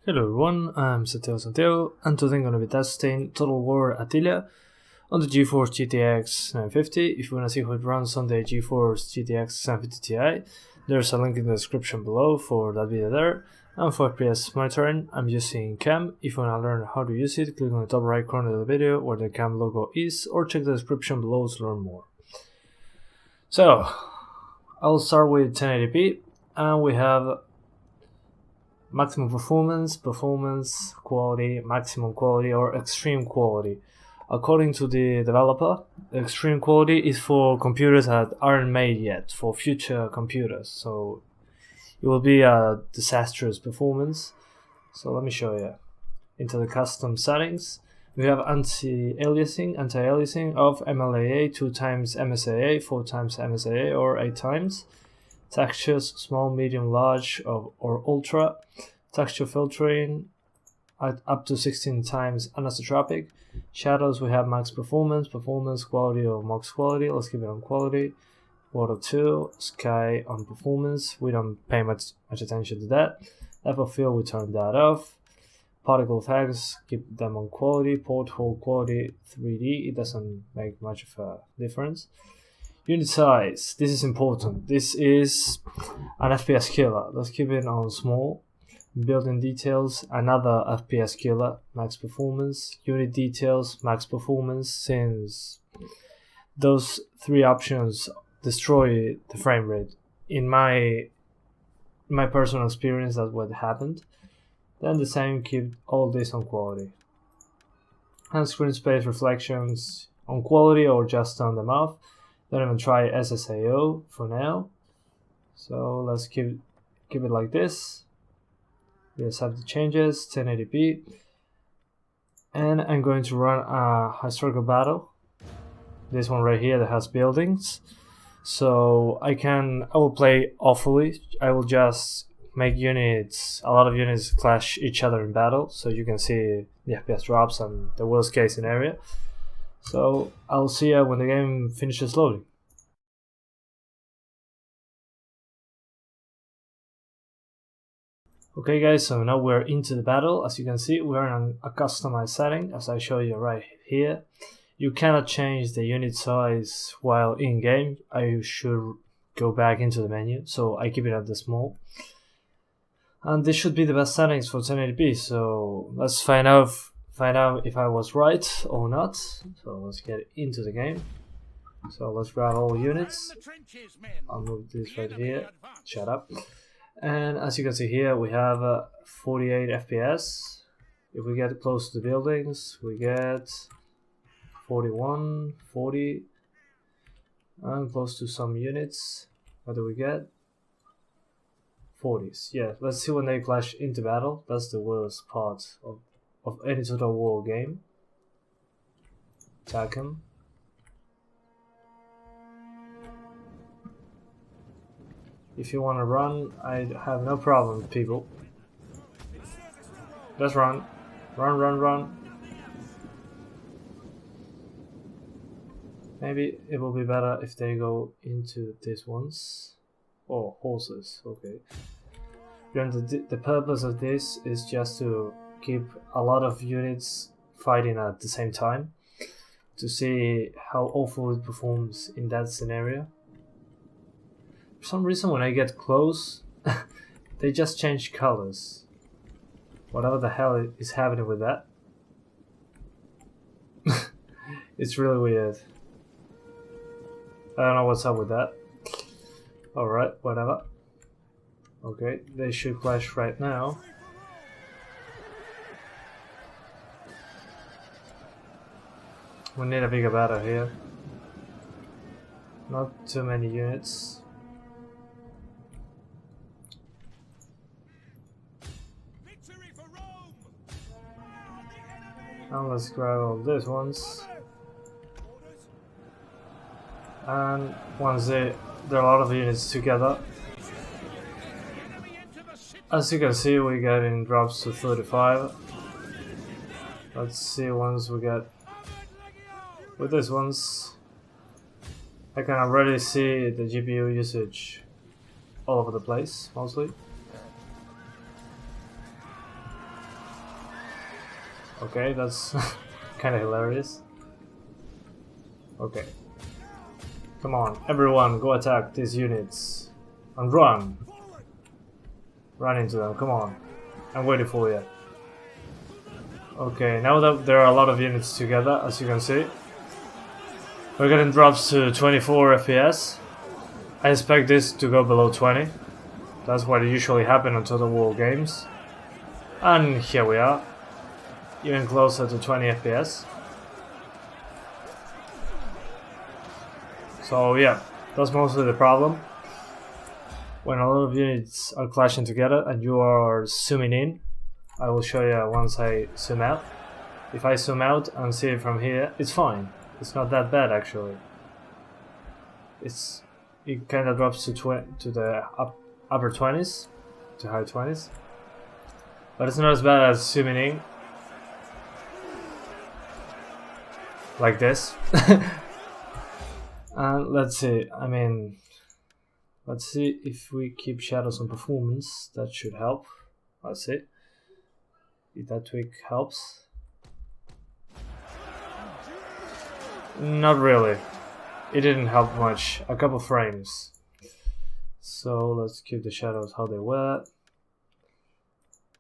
Hello everyone, I'm Santiago, and today I'm going to be testing Total War Attila on the GeForce GTX 950. If you want to see how it runs on the GeForce GTX 950 Ti, there's a link in the description below for that video there. And for FPS monitoring, I'm using Cam. If you want to learn how to use it, click on the top right corner of the video where the Cam logo is, or check the description below to learn more. So, I'll start with 1080p, and we have maximum performance, quality, maximum quality, or extreme quality. According to the developer, the extreme quality is for computers that aren't made yet, for future computers, so it will be a disastrous performance. So let me show you. Into the custom settings, we have anti-aliasing of MLAA, 2 times MSAA, 4 times MSAA, or 8 times. Textures, small, medium, large, or ultra. Texture filtering at up to 16 times anisotropic. Shadows, we have max performance, quality, or max quality. Let's keep it on quality. Water 2, sky on performance. We don't pay much attention to that. Depth of field, we turn that off. Particle effects, keep them on quality. Porthole quality 3D, it doesn't make much of a difference. Unit size, this is important. This is an FPS killer. Let's keep it on small. Building details, another FPS killer, max performance. Unit details, max performance, since those 3 options destroy the frame rate. In my personal experience, that's what happened. Then the same, keep all this on quality. And screen space reflections on quality or just turn them off. Don't even try SSAO for now. So let's keep it like this. We accept the changes, 1080p. And I'm going to run a historical battle. This one right here that has buildings. So I will play awfully. I will just make a lot of units clash each other in battle, so you can see the FPS drops and the worst case scenario. So I'll see you when the game finishes loading. Okay guys, so now we're into the battle. As you can see, we're in a customized setting, as I show you right here. You cannot change the unit size while in game. I should go back into the menu, so I keep it at the small. And this should be the best settings for 1080p, so let's find out if I was right or not. So let's get into the game. So let's grab all units. I'll move this right here. Shut up. And as you can see here, we have 48 FPS. If we get close to the buildings, we get 41, 40, and close to some units. What do we get? 40s. Yeah, let's see when they clash into battle. That's the worst part of any Total War game. Attack him. If you want to run, I have no problem, people. Let's run. Run. Maybe it will be better if they go into these ones. Oh, horses, okay. Then the purpose of this is just to keep a lot of units fighting at the same time, to see how awful it performs in that scenario. For some reason, when I get close, they just change colors. Whatever the hell is happening with that. It's really weird. I don't know what's up with that. Alright, whatever. Okay, they should clash right now. We need a bigger battle here. Not too many units. Now let's grab all these ones. And once there are a lot of units together. As you can see, we get in drops to 35. Let's see once we get with these ones. I can already see the GPU usage all over the place, mostly. Okay, that's kind of hilarious. Okay. Come on, everyone, go attack these units. And run! Run into them, come on. I'm waiting for you. Okay, now that there are a lot of units together, as you can see, we're getting drops to 24 FPS. I expect this to go below 20. That's what usually happens on Total War games. And here we are, even closer to 20 FPS. So yeah, that's mostly the problem. When a lot of units are clashing together and you are zooming in, I will show you once I zoom out. If I zoom out and see it from here, it's fine. It's not that bad actually. It kind of drops to the upper 20s, to high 20s. But it's not as bad as zooming in. Like this. And let's see, let's see if we keep shadows on performance. That should help. Let's see if that tweak helps. Not really. It didn't help much. A couple frames. So let's keep the shadows how they were.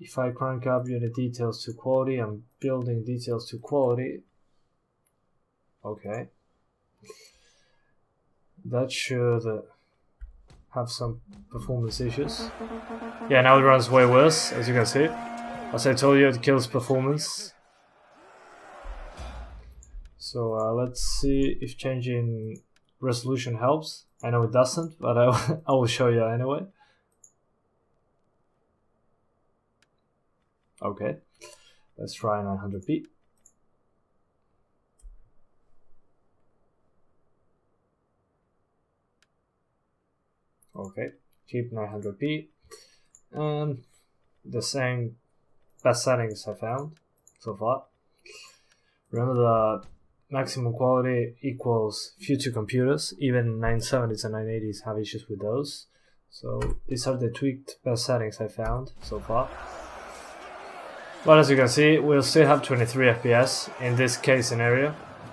If I crank up unit details to quality and building details to quality. Okay. That should have some performance issues. Yeah, now it runs way worse, as you can see. As I told you, it kills performance. So let's see if changing resolution helps. I know it doesn't, but I will show you anyway. Okay, let's try 900p. Okay, keep 900p. And the same best settings I found so far. Remember the maximum quality equals future computers. Even 970s and 980s have issues with those. So these are the tweaked best settings I found so far. But as you can see, we'll still have 23 FPS in this case scenario.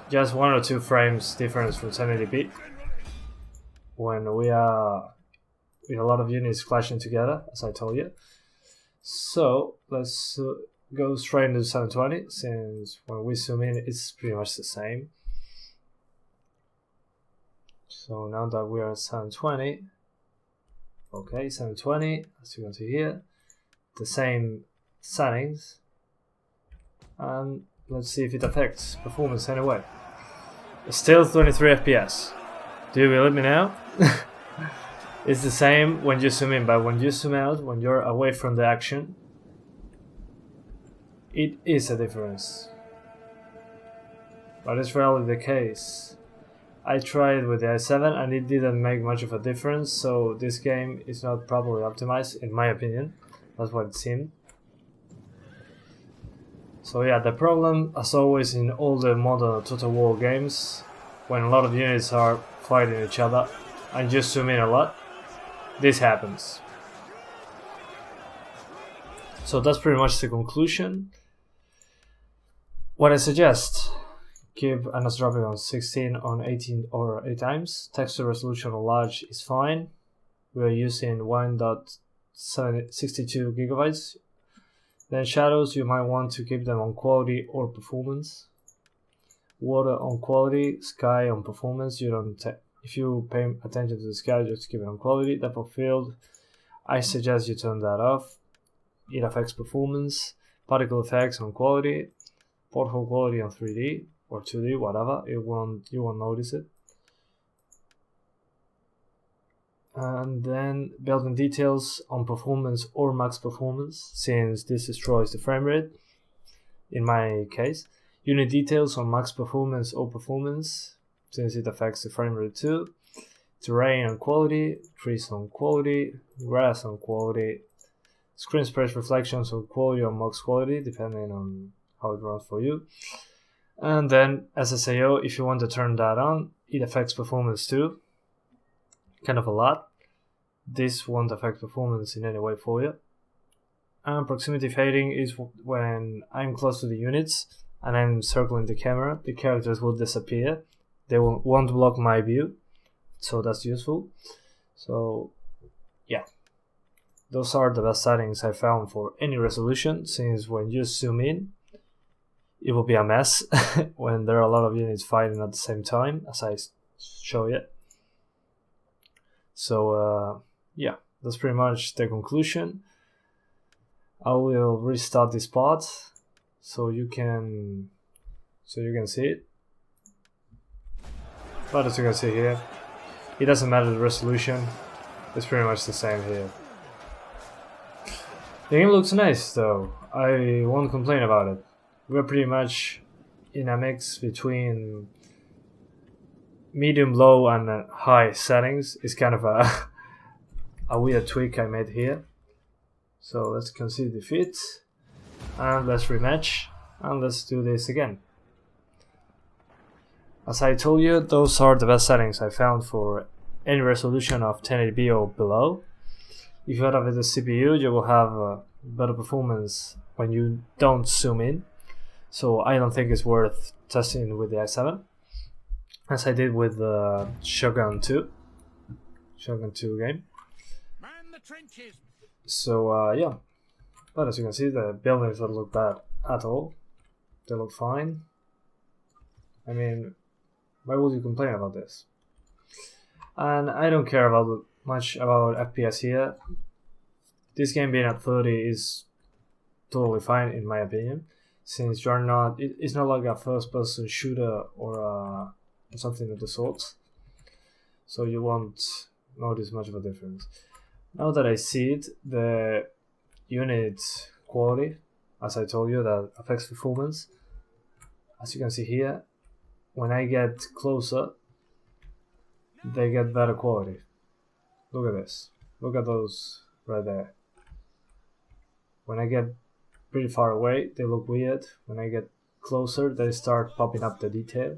Just 1 or 2 frames difference from 1080p. When we are with a lot of units clashing together, as I told you. So let's go straight into 720, since when we zoom in, it's pretty much the same. So now that we are at 720, okay, 720, as you can see here, the same settings, and let's see if it affects performance anyway. It's still 23 FPS. Do you believe me now? It's the same when you zoom in, but when you zoom out, when you're away from the action, it is a difference. But it's rarely the case. I tried with the i7 and it didn't make much of a difference, so this game is not properly optimized, in my opinion. That's what it seemed. So yeah, the problem, as always in all the modern Total War games, when a lot of units are fighting each other and you zoom in a lot, this happens. So that's pretty much the conclusion. What I suggest, keep AsRock on 16 on 18 or 8 times. Texture resolution on large is fine. We are using 1.62 gigabytes. Then shadows, you might want to keep them on quality or performance. Water on quality, sky on performance. If you pay attention to the sky, just keep it on quality. Depth of field, I suggest you turn that off. It affects performance. Particle effects on quality. Porthole quality on 3D or 2D, whatever. You won't notice it. And then building details on performance or max performance, since this destroys the frame rate. In my case, unit details on max performance or performance, since it affects the frame rate too. Terrain on quality, trees on quality, grass on quality, screen space reflections on quality or max quality, depending on how it runs for you. And then SSAO, if you want to turn that on, it affects performance too, kind of a lot. This won't affect performance in any way for you. And proximity fading is when I'm close to the units and I'm circling the camera, the characters will disappear. They won't block my view, so that's useful. So yeah, those are the best settings I found for any resolution, since when you zoom in, it will be a mess when there are a lot of units fighting at the same time, as I show you. So yeah, that's pretty much the conclusion. I will restart this part so you can see it. But as you can see here, it doesn't matter the resolution, it's pretty much the same here. The game looks nice though, I won't complain about it. We're pretty much in a mix between medium, low and high settings. It's kind of a weird tweak I made here. So let's concede defeat, and let's rematch, and let's do this again. As I told you, those are the best settings I found for any resolution of 1080p or below. If you have a better CPU, you will have better performance when you don't zoom in. So I don't think it's worth testing with the i7, as I did with the Shogun 2 game. So yeah, but as you can see, the buildings don't look bad at all. They look fine. I mean, why would you complain about this? And I don't care much about FPS here. This game being at 30 is totally fine in my opinion, since you're not. It's not like a first-person shooter or something of the sort. So you won't notice much of a difference. Now that I see it, the unit quality, as I told you, that affects performance. As you can see here, when I get closer, they get better quality. Look at this. Look at those right there. When I get pretty far away, they look weird. When I get closer, they start popping up the detail.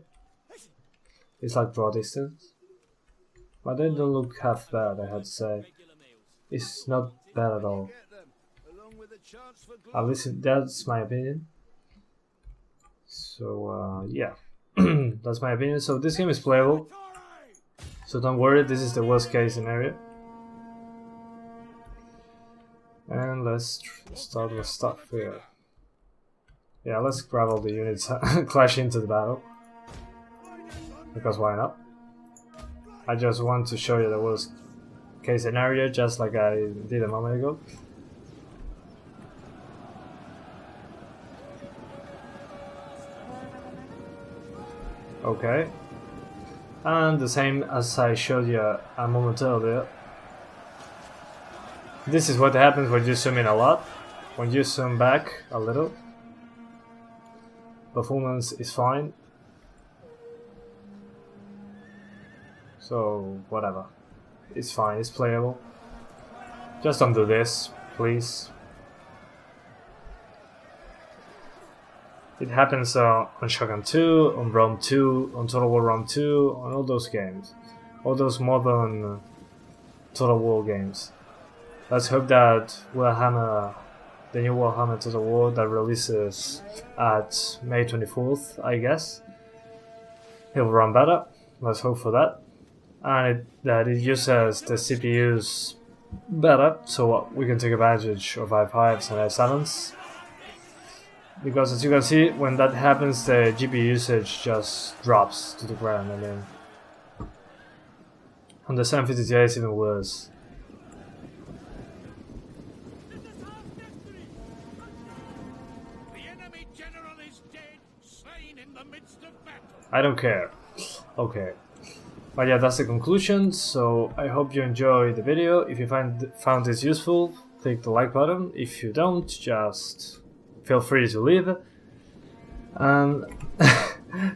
It's like draw distance. But they don't look half bad, I have to say. It's not bad at all. At least that's my opinion. So yeah, that's my opinion. So this game is playable, so don't worry, this is the worst case scenario. And let's start with stuff here. Yeah, let's grab all the units clash into the battle, because why not? I just want to show you the worst case scenario, just like I did a moment ago. Okay, and the same as I showed you a moment earlier. This is what happens when you zoom in a lot. When you zoom back a little, performance is fine. So whatever, it's fine, it's playable. Just don't do this, please. It happens on Shogun 2, on Rome 2, on Total War Rome 2, on all those games. All those modern Total War games. Let's hope that Warhammer, the new Warhammer Total War that releases at May 24th, I guess, it will run better. Let's hope for that. And that it uses the CPUs better, so we can take advantage of i5s and i7s. Because as you can see, when that happens, the GPU usage just drops to the ground. I mean, on the 750 Ti it's even worse. I don't care. Okay. But yeah, that's the conclusion. So I hope you enjoyed the video. If you found this useful, click the like button. If you don't, just feel free to leave. And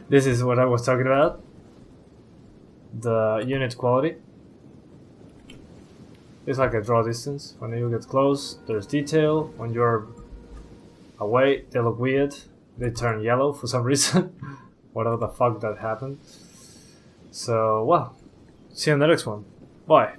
this is what I was talking about. The unit quality. It's like a draw distance. When you get close, there's detail. When you're away, they look weird. They turn yellow for some reason. Whatever the fuck that happened. So, well, see you in the next one. Bye.